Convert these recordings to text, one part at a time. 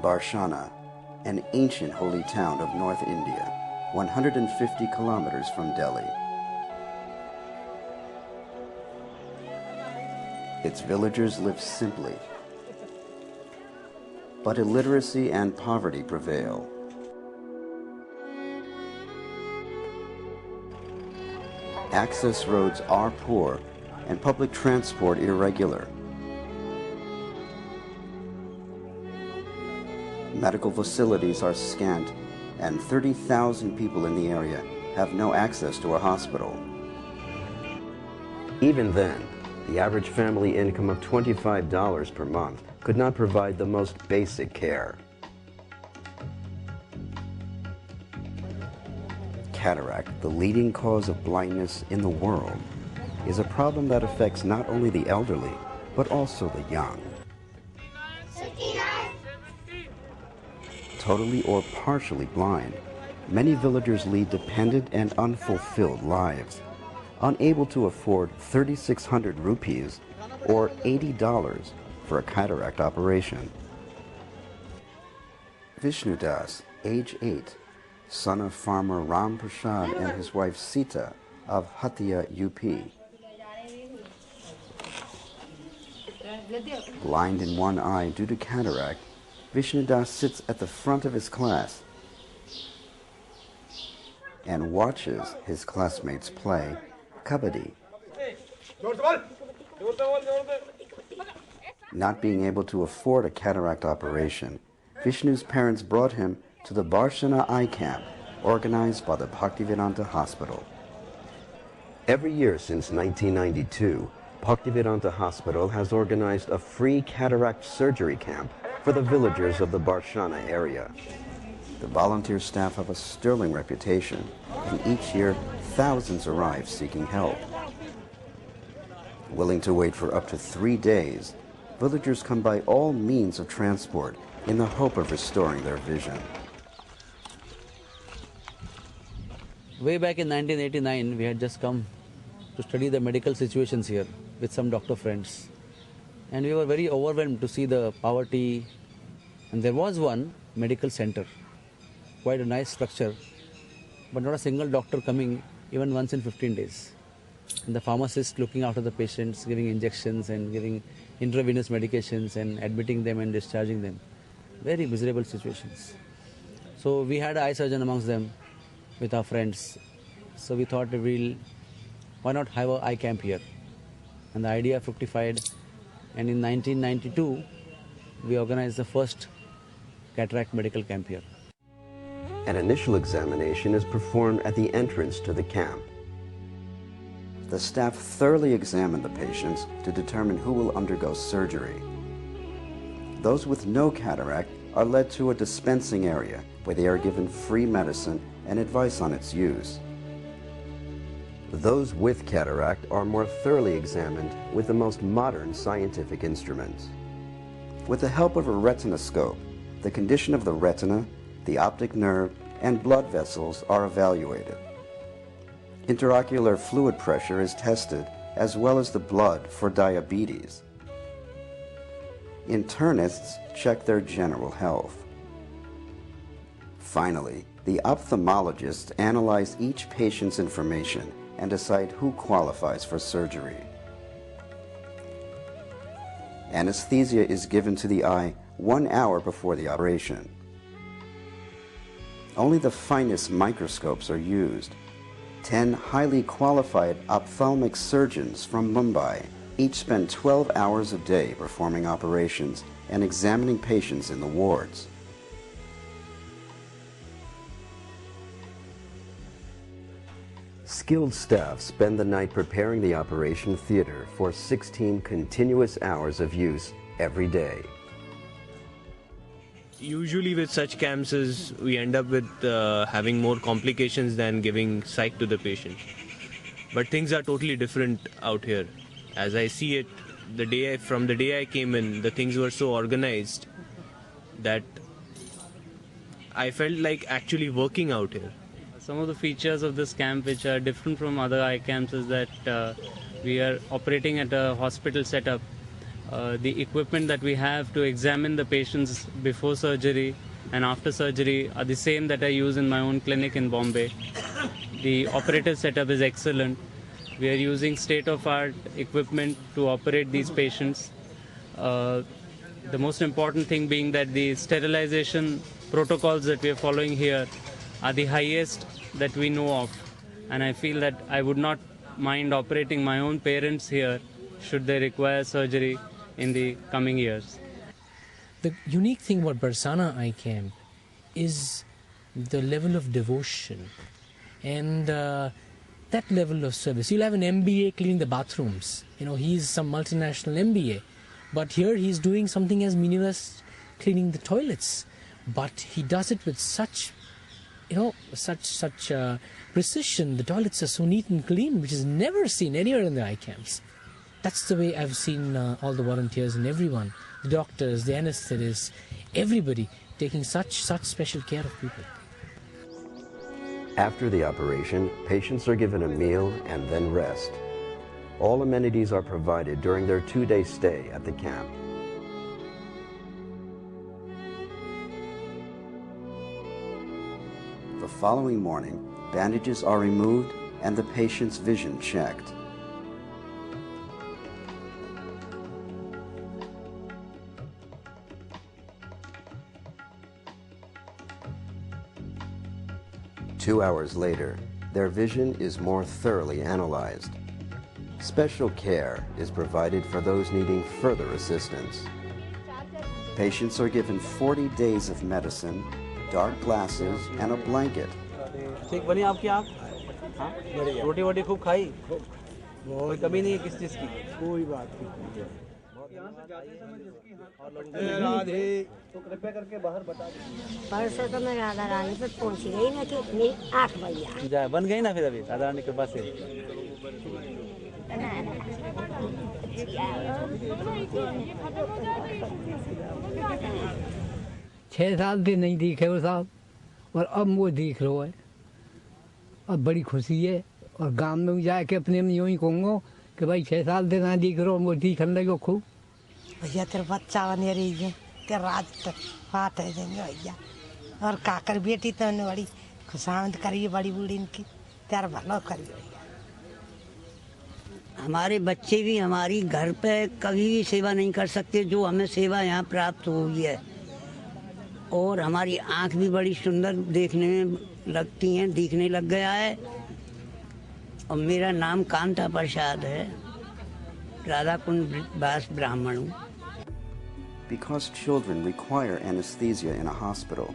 Barsana, an ancient holy town of North India, 150 kilometers from Delhi. Its villagers live simply, but illiteracy and poverty prevail. Access roads are poor and public transport irregular. Medical facilities are scant, and 30,000 people in the area have no access to a hospital. Even then, the average family income of $25 per month could not provide the most basic care. Cataract, the leading cause of blindness in the world, is a problem that affects not only the elderly, but also the young. Totally or partially blind, many villagers lead dependent and unfulfilled lives, unable to afford 3,600 rupees or $80 for a cataract operation. Vishnu Das, age 8, son of farmer Ram Prasad and his wife Sita of Hatia, UP. Blind in one eye due to cataract, Vishnu Das sits at the front of his class and watches his classmates play kabaddi. Not being able to afford a cataract operation, Vishnu's parents brought him to the Barsana eye camp organized by the Bhaktivedanta Hospital. Every year since 1992, Bhaktivedanta Hospital has organized a free cataract surgery camp for the villagers of the Barsana area. The volunteer staff have a sterling reputation, and each year thousands arrive seeking help. Willing to wait for up to 3 days, villagers come by all means of transport in the hope of restoring their vision. Way back in 1989, we had just come to study the medical situations here with some doctor friends. And we were very overwhelmed to see the poverty. And there was one medical center, quite a nice structure, but not a single doctor coming even once in 15 days. And the pharmacist looking after the patients, giving injections and giving intravenous medications and admitting them and discharging them. Very miserable situations. So we had an eye surgeon amongst them with our friends. So we thought why not have an eye camp here? And the idea fructified. And in 1992, we organized the first cataract medical camp here. An initial examination is performed at the entrance to the camp. The staff thoroughly examine the patients to determine who will undergo surgery. Those with no cataract are led to a dispensing area where they are given free medicine and advice on its use. Those with cataract are more thoroughly examined with the most modern scientific instruments. With the help of a retinoscope, the condition of the retina, the optic nerve, and blood vessels are evaluated. Intraocular fluid pressure is tested, as well as the blood for diabetes. Internists check their general health. Finally, the ophthalmologists analyze each patient's information and decide who qualifies for surgery. Anesthesia is given to the eye 1 hour before the operation. Only the finest microscopes are used. 10 highly qualified ophthalmic surgeons from Mumbai each spend 12 hours a day performing operations and examining patients in the wards. Skilled staff spend the night preparing the operation theater for 16 continuous hours of use every day. Usually with such camps is we end up with having more complications than giving sight to the patient. But things are totally different out here. As I see it, from the day I came in, the things were so organized that I felt like actually working out here. Some of the features of this camp which are different from other eye camps is that we are operating at a hospital setup. The equipment that we have to examine the patients before surgery and after surgery are the same that I use in my own clinic in Bombay. The operative setup is excellent. We are using state-of-art equipment to operate these patients. The most important thing being that the sterilization protocols that we are following here are the highest that we know of. And I feel that I would not mind operating my own parents here should they require surgery in the coming years. The unique thing about Barsana Eye Camp is the level of devotion and that level of service. You'll have an MBA cleaning the bathrooms. You know, he's some multinational MBA. But here he's doing something as menial as cleaning the toilets. But he does it with such, such precision. The toilets are so neat and clean, which is never seen anywhere in the eye camps. That's the way I've seen all the volunteers and everyone, the doctors, the anesthetists, everybody taking such special care of people. After the operation, patients are given a meal and then rest. All amenities are provided during their 2-day stay at the camp. The following morning, bandages are removed and the patient's vision checked. Two hours later, their vision is more thoroughly analyzed. Special care is provided for those needing further assistance. Patients are given 40 days of medicine, dark glasses, and a blanket. ठीक बनी आपकी आँख? हाँ? रोटी वोटी खूब खाई? कोई कमी नहीं है किस चीज़ की? कोई बात नहीं। राधे तो कृपया करके बाहर बता दीजिए। परसों तो मैं राधा रानी पे पहुंच गई ना कि मेरी आँख बन गई। जा बन गई ना फिर अभी राधा रानी कृपा से। 6 साल से नहीं दिखे वो साहब और अब वो दिख रहा है। अब बड़ी खुशी है और गांव में भी जाके अपने में यूँ ही कहूँगा कि भाई 6 साल से ना दिख रहा वो दिखने लगे खूब। भैया तेरे बच्चा बने रही है तेरे राज तक बात है देंगे भैया और काकर बेटी तो ने बड़ी खुशामद करी बड़ी बूढ़ी इनकी तेरा भला करी भैया। हमारे बच्चे भी हमारी घर पे कभी भी सेवा नहीं कर सकते जो हमें सेवा यहाँ प्राप्त हुई है और हमारी आँख भी बड़ी सुंदर देखने में लगती हैं दिखने लग गया है और मेरा नाम कांता प्रसाद है राधा कुंड वास ब्राह्मण हूँ। Because children require anesthesia in a hospital,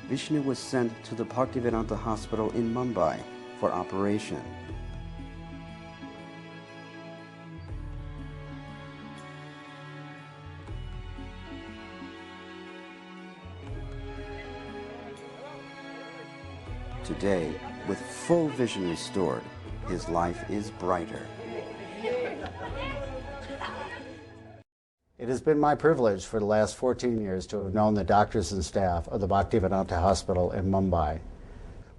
Vishnu was sent to the Bhaktivedanta Hospital in Mumbai for operation. Today, with full vision restored, his life is brighter. It has been my privilege for the last 14 years to have known the doctors and staff of the Bhaktivedanta Hospital in Mumbai.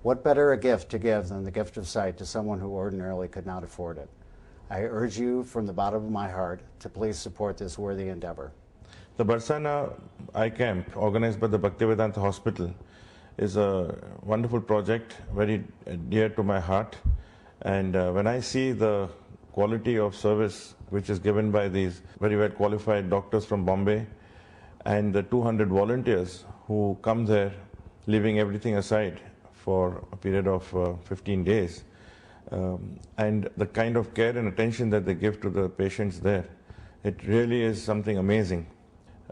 What better a gift to give than the gift of sight to someone who ordinarily could not afford it? I urge you from the bottom of my heart to please support this worthy endeavor. The Barsana Eye Camp, organized by the Bhaktivedanta Hospital, is a wonderful project, very dear to my heart. And when I see the quality of service which is given by these very well qualified doctors from Bombay and the 200 volunteers who come there leaving everything aside for a period of 15 days and the kind of care and attention that they give to the patients there, it really is something amazing.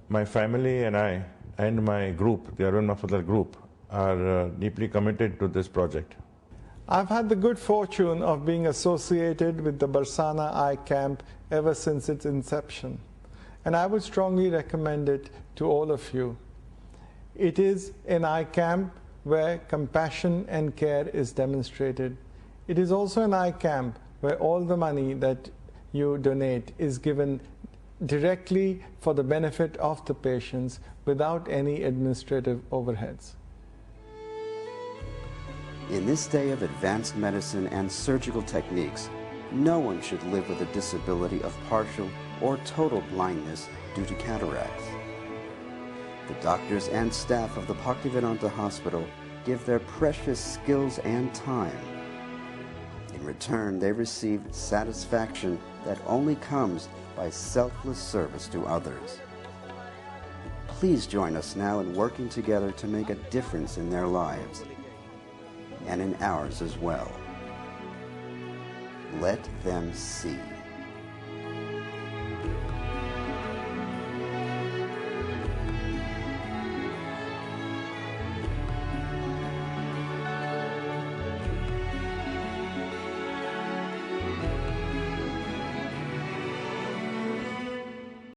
My family and I and my group, the Arun Mafadal group, are deeply committed to this project. I've had the good fortune of being associated with the Barsana Eye Camp ever since its inception, and I would strongly recommend it to all of you. It is an eye camp where compassion and care is demonstrated. It is also an eye camp where all the money that you donate is given directly for the benefit of the patients without any administrative overheads. In this day of advanced medicine and surgical techniques, no one should live with a disability of partial or total blindness due to cataracts. The doctors and staff of the Bhaktivedanta Hospital give their precious skills and time. In return, they receive satisfaction that only comes by selfless service to others. Please join us now in working together to make a difference in their lives and in ours as well. Let them see.